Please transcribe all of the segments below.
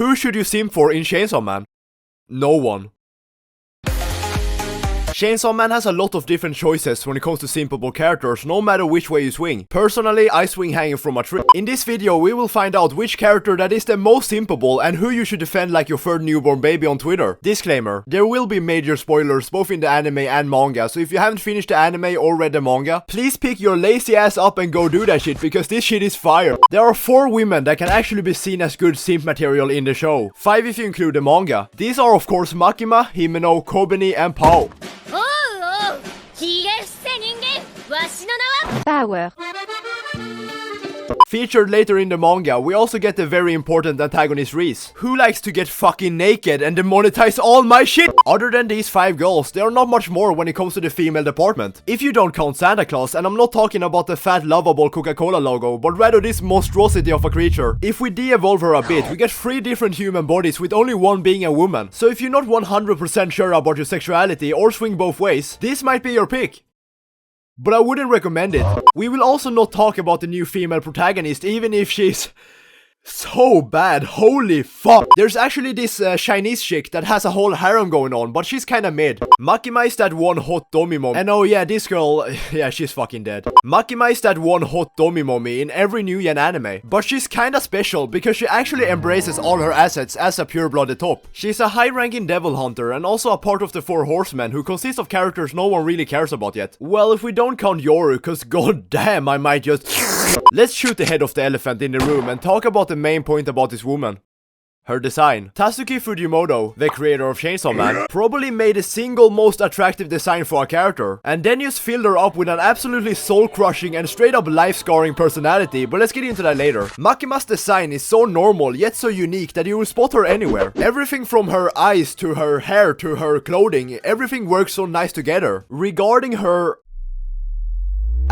Who should you simp for in Chainsawman? No one. Chainsawman has a lot of different choices when it comes to simpable characters, no matter which way you swing. Personally, I swing hanging from a tree. In this video, we will find out which character that is the most simpable and who you should defend like your third newborn baby on Twitter. Disclaimer, there will be major spoilers both in the anime and manga, so if you haven't finished the anime or read the manga, please pick your lazy ass up and go do that shit, because this shit is fire. There are 4 women that can actually be seen as good simp material in the show. 5 if you include the manga. These are of course Makima, Himeno, Kobeni and Pao. Power. Featured later in the manga, we also get the very important antagonist Reze, who likes to get fucking naked and demonetize all my shit! Other than these 5 girls, there are not much more when it comes to the female department. If you don't count Santa Claus, and I'm not talking about the fat lovable Coca-Cola logo, but rather this monstrosity of a creature. If we de-evolve her a bit, we get 3 different human bodies with only one being a woman. So if you're not 100% sure about your sexuality or swing both ways, this might be your pick. But I wouldn't recommend it. We will also not talk about the new female protagonist, even if she's so bad. Holy fuck. There's actually this Chinese chick that has a whole harem going on, but she's kinda mid. Makima is that one hot domimom. And oh yeah, this girl, yeah, she's fucking dead. Makima is that one hot domimomi in every new gen anime. But she's kinda special because she actually embraces all her assets as a pure-blooded top. She's a high-ranking devil hunter and also a part of the 4 horsemen, who consist of characters no one really cares about yet. Well, if we don't count Yoru, cause god damn, I might just... Let's shoot the head of the elephant in the room and talk about the main point about this woman. Her design. Tasuki Fujimoto, the creator of Chainsawman, probably made the single most attractive design for a character, and then just filled her up with an absolutely soul-crushing and straight-up life-scarring personality, but let's get into that later. Makima's design is so normal yet so unique that you will spot her anywhere. Everything from her eyes to her hair to her clothing, everything works so nice together. Regarding her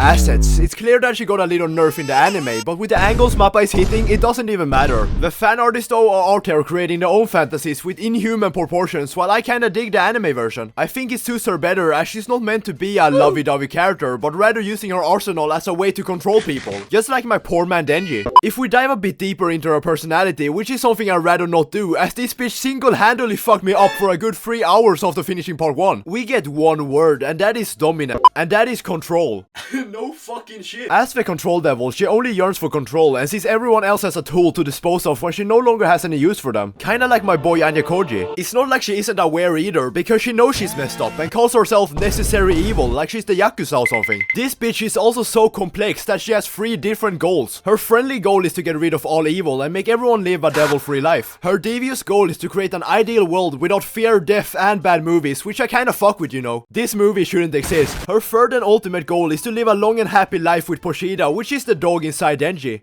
assets, it's clear that she got a little nerf in the anime, but with the angles Mappa is hitting, it doesn't even matter. The fan artists though are out there creating their own fantasies with inhuman proportions, while I kinda dig the anime version. I think it suits her better as she's not meant to be a lovey-dovey character, but rather using her arsenal as a way to control people. Just like my poor man Denji. If we dive a bit deeper into her personality, which is something I'd rather not do, as this bitch single-handedly fucked me up for a good 3 hours after finishing part 1. We get one word, and that is dominant, and that is control. No fucking shit. As the control devil, she only yearns for control and sees everyone else as a tool to dispose of when she no longer has any use for them. Kinda like my boy Anya Koji. It's not like she isn't aware either, because she knows she's messed up and calls herself necessary evil, like she's the Yakuza or something. This bitch is also so complex that she has 3 different goals. Her friendly goal is to get rid of all evil and make everyone live a devil-free life. Her devious goal is to create an ideal world without fear, death and bad movies, which I kinda fuck with, you know. This movie shouldn't exist. Her third and ultimate goal is to live a long and happy life with Poshida, which is the dog inside Denji.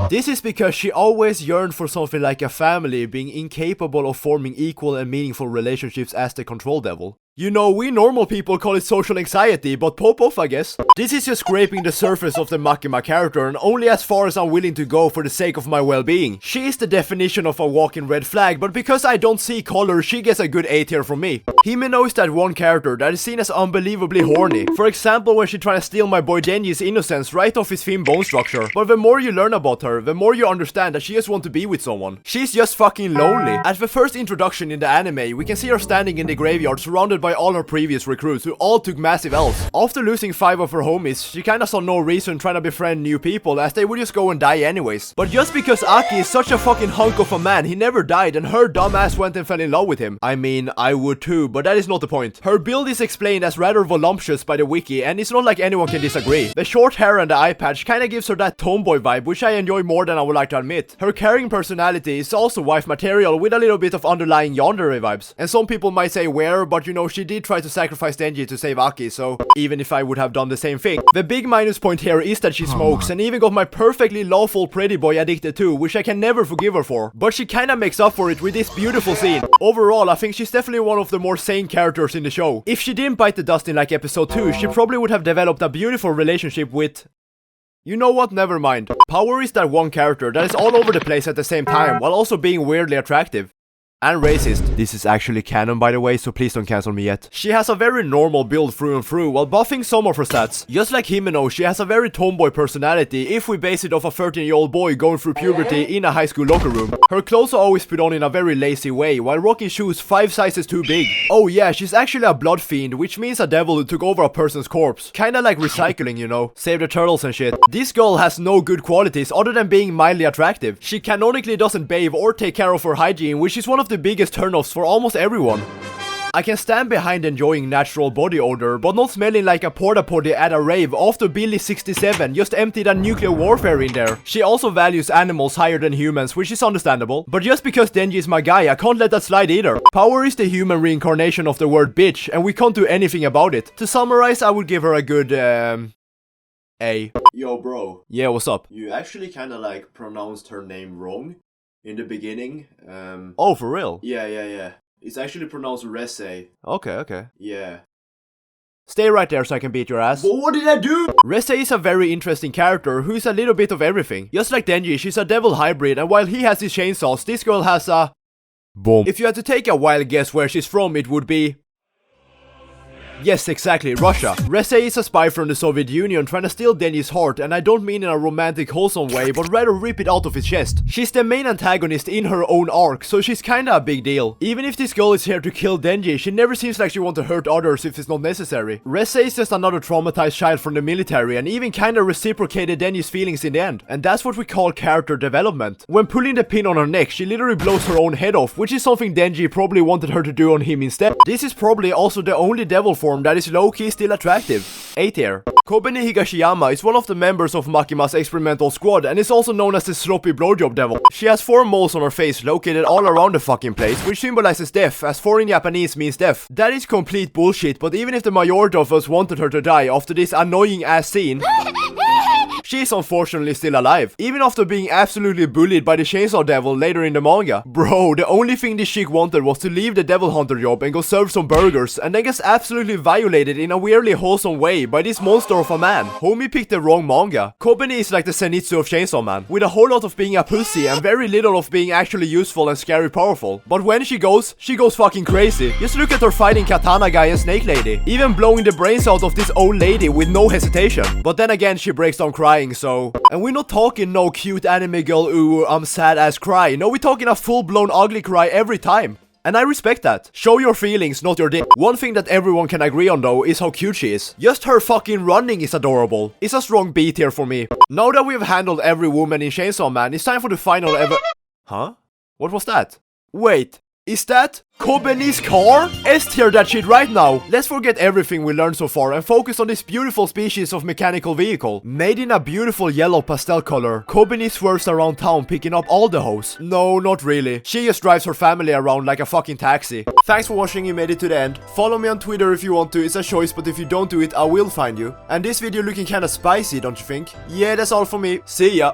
This is because she always yearned for something like a family, being incapable of forming equal and meaningful relationships as the control devil. You know, we normal people call it social anxiety, but pop off, I guess. This is just scraping the surface of the Makima character, and only as far as I'm willing to go for the sake of my well-being. She is the definition of a walking red flag, but because I don't see color, she gets a good A tier from me. Himeno is that one character that is seen as unbelievably horny. For example, when she tried to steal my boy Denji's innocence right off his thin bone structure. But the more you learn about her, the more you understand that she just wants to be with someone. She's just fucking lonely. At the first introduction in the anime, we can see her standing in the graveyard surrounded by all her previous recruits who all took massive L's. After losing 5 of her homies, she kinda saw no reason trying to befriend new people, as they would just go and die anyways. But just because Aki is such a fucking hunk of a man, he never died and her dumbass went and fell in love with him. I mean, I would too, but that is not the point. Her build is explained as rather voluptuous by the wiki, and it's not like anyone can disagree. The short hair and the eye patch kinda gives her that tomboy vibe, which I enjoy more than I would like to admit. Her caring personality is also wife material with a little bit of underlying yandere vibes. And some people might say where, but you know, she did try to sacrifice Denji to save Aki, so even if I would have done the same thing. The big minus point here is that she smokes and even got my perfectly lawful pretty boy addicted too, which I can never forgive her for. But she kinda makes up for it with this beautiful scene. Overall, I think she's definitely one of the more sane characters in the show. If she didn't bite the dust in like episode 2, she probably would have developed a beautiful relationship with... You know what, never mind. Power is that one character that is all over the place at the same time, while also being weirdly attractive. and racist. This is actually canon, by the way, so please don't cancel me yet. She has a very normal build through and through, while buffing some of her stats. Just like Himeno, she has a very tomboy personality if we base it off a 13-year-old boy going through puberty in a high school locker room. Her clothes are always put on in a very lazy way, while rocking shoes 5 sizes too big. Oh yeah, she's actually a blood fiend, which means a devil who took over a person's corpse. Kinda like recycling, you know. Save the turtles and shit. This girl has no good qualities other than being mildly attractive. She canonically doesn't bathe or take care of her hygiene, which is one of the biggest turnoffs for almost everyone. I can stand behind enjoying natural body odor, but not smelling like a porta potty at a rave after Billy 67 just emptied a nuclear warfare in there. She also values animals higher than humans, which is understandable. But just because Denji is my guy, I can't let that slide either. Power is the human reincarnation of the word bitch, and we can't do anything about it. To summarize, I would give her a good, A. Yo, bro. Yeah, what's up? You actually kinda like pronounced her name wrong in the beginning. Oh, for real? Yeah. It's actually pronounced Reze. Okay. Yeah. Stay right there so I can beat your ass. But what did I do? Reze is a very interesting character who is a little bit of everything. Just like Denji, she's a devil hybrid, and while he has his chainsaws, this girl has a... Boom. If you had to take a wild guess where she's from, it would be... Yes, exactly, Russia. Reze is a spy from the Soviet Union trying to steal Denji's heart, and I don't mean in a romantic wholesome way, but rather rip it out of his chest. She's the main antagonist in her own arc, so she's kinda a big deal. Even if this girl is here to kill Denji, she never seems like she wants to hurt others if it's not necessary. Reze is just another traumatized child from the military, and even kinda reciprocated Denji's feelings in the end. And that's what we call character development. When pulling the pin on her neck, she literally blows her own head off, which is something Denji probably wanted her to do on him instead. This is probably also the only devil form that is low-key still attractive. A tier. Kobeni Higashiyama is one of the members of Makima's experimental squad and is also known as the sloppy blowjob devil. She has 4 moles on her face located all around the fucking place, which symbolizes death, as 4 in Japanese means death. That is complete bullshit, but even if the majority of us wanted her to die after this annoying ass scene, she is unfortunately still alive, even after being absolutely bullied by the Chainsaw Devil later in the manga. Bro, the only thing this chick wanted was to leave the Devil Hunter job and go serve some burgers, and then gets absolutely violated in a weirdly wholesome way by this monster of a man. Homie picked the wrong manga. Kobeni is like the Zenitsu of Chainsawman, with a whole lot of being a pussy and very little of being actually useful and scary powerful. But when she goes fucking crazy. Just look at her fighting Katana Guy and Snake Lady, even blowing the brains out of this old lady with no hesitation. But then again, she breaks down crying. So, and we're not talking no cute anime girl ooh I'm sad ass cry. No, we're talking a full-blown ugly cry every time. And I respect that. Show your feelings, not your dick. One thing that everyone can agree on though is how cute she is. Just her fucking running is adorable. It's a strong B tier for me. Now that we've handled every woman in Chainsaw Man, it's time for the final ever... Huh? What was that? Wait. Is that Kobeni's car? S-tier that shit right now. Let's forget everything we learned so far and focus on this beautiful species of mechanical vehicle. Made in a beautiful yellow pastel color, Kobeni swerves around town picking up all the hoes. No, not really. She just drives her family around like a fucking taxi. Thanks for watching, you made it to the end. Follow me on Twitter if you want to, it's a choice, but if you don't do it, I will find you. And this video looking kinda spicy, don't you think? Yeah, that's all for me. See ya.